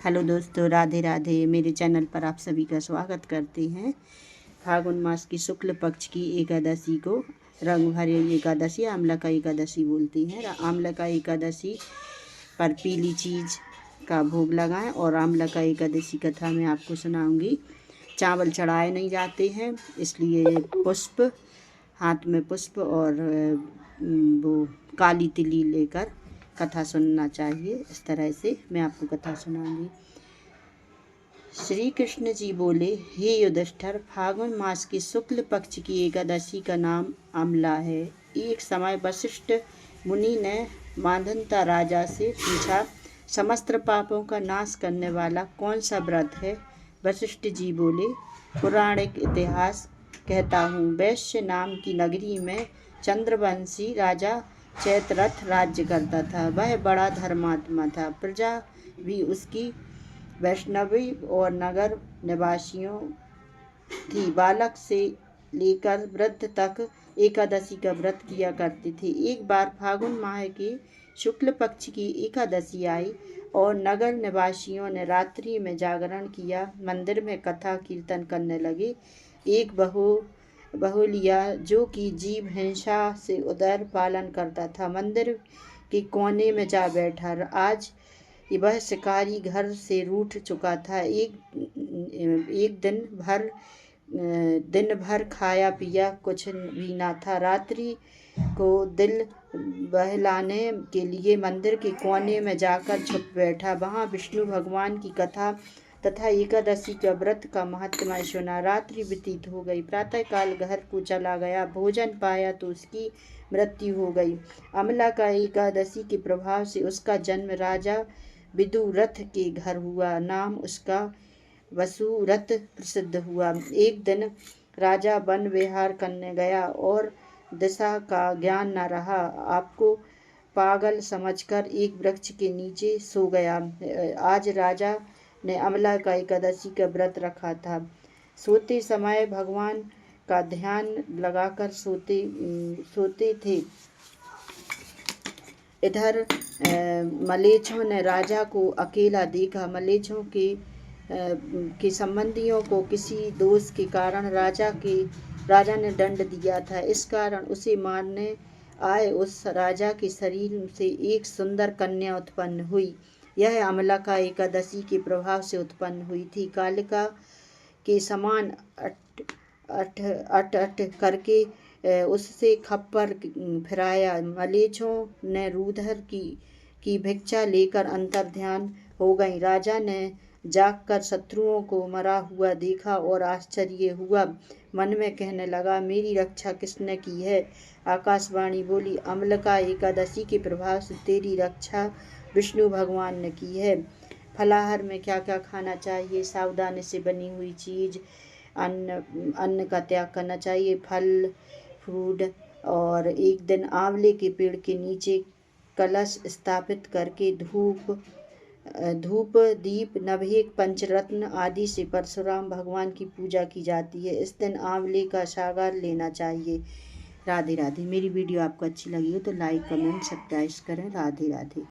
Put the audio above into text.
Hello दोस्तों, राधे राधे। मेरे channel पर आप सभी का स्वागत करते हैं। फागुन मास की शुक्ल पक्ष की एकादशी को रंग भरी एकादशी आंवला का एकादशी बोलती हैं। आंवला का एकादशी पर पीली चीज़ का भोग लगाएं। और आंवला का एकादशी कथा मैं आपको सुनाऊंगी। चावल चढ़ाए नहीं जाते हैं, इसलिए पुष्प, हाथ में पुष्प और वो काली तिली लेकर कथा सुनना चाहिए। इस तरह से मैं आपको कथा सुनाऊंगी। श्री कृष्ण जी बोले, हे युधिष्ठिर, फागुन मास की शुक्ल पक्ष की एकादशी का नाम आंवला है। एक समय वशिष्ठ मुनि ने मांधाता राजा से पूछा, समस्त पापों का नाश करने वाला कौन सा व्रत है? वशिष्ठ जी बोले, पौराणिक इतिहास कहता हूँ, वैश्य नाम की नगरी में चंद्रवंशी राजा चैत्ररथ राज्य करता था। वह बड़ा धर्मात्मा था। प्रजा भी उसकी वैष्णवी और नगर निवासियों थी। बालक से लेकर वृद्ध तक एकादशी का व्रत किया करते थे। एक बार फागुन माह के शुक्ल पक्ष की एकादशी आई और नगर निवासियों ने रात्रि में जागरण किया। मंदिर में कथा कीर्तन करने लगे। एक बहुलिया जो कि जीव हिंसा से उदर पालन करता था, मंदिर के कोने में जा बैठा। आज वह शिकारी घर से रूठ चुका था। एक दिन भर खाया पिया कुछ भी न था। रात्रि को दिल बहलाने के लिए मंदिर के कोने में जाकर छुप बैठा। वहाँ विष्णु भगवान की कथा तथा एकादशी का व्रत का महात्म्य सुना। रात्रि व्यतीत हो गई। प्रातःकाल घर को चला गया। भोजन पाया तो उसकी मृत्यु हो गई। आंवला का एकादशी के प्रभाव से उसका जन्म राजा विदुरथ के घर हुआ। नाम उसका वसुरथ प्रसिद्ध हुआ। एक दिन राजा वन विहार करने गया और दिशा का ज्ञान न रहा। आपको पागल समझकर एक वृक्ष के नीचे सो गया। आज राजा ने आंवला का एकादशी का व्रत रखा था। सोते समय भगवान का ध्यान लगाकर सोते थे। इधर मलेच्छों ने राजा को अकेला देखा। मलेच्छों के संबंधियों को किसी दोष के कारण राजा ने दंड दिया था। इस कारण उसे मारने आए उस राजा के शरीर से एक सुंदर कन्या उत्पन्न हुई। यह आंवला का एकादशी के प्रभाव से उत्पन्न हुई थी। कालिका के समान अट अट करके उससे खप्पर फिराया। मलेच्छों ने रूधर की भिक्षा लेकर अंतर्ध्यान हो गई। राजा ने जागकर शत्रुओं को मरा हुआ देखा और आश्चर्य हुआ। मन में कहने लगा, मेरी रक्षा किसने की है? आकाशवाणी बोली, आंवला का एकादशी के प्रभाव से तेरी रक्षा विष्णु भगवान ने की है। फलाहार में क्या क्या खाना चाहिए? सावधानी से बनी हुई चीज़, अन्न का त्याग करना चाहिए। फल फ्रूट। और एक दिन आंवले के पेड़ के नीचे कलश स्थापित करके धूप दीप नवेद पंचरत्न आदि से परशुराम भगवान की पूजा की जाती है। इस दिन आंवले का सागर लेना चाहिए। राधे राधे। मेरी वीडियो आपको अच्छी लगी हो तो लाइक कमेंट सब्सक्राइब करें। राधे राधे।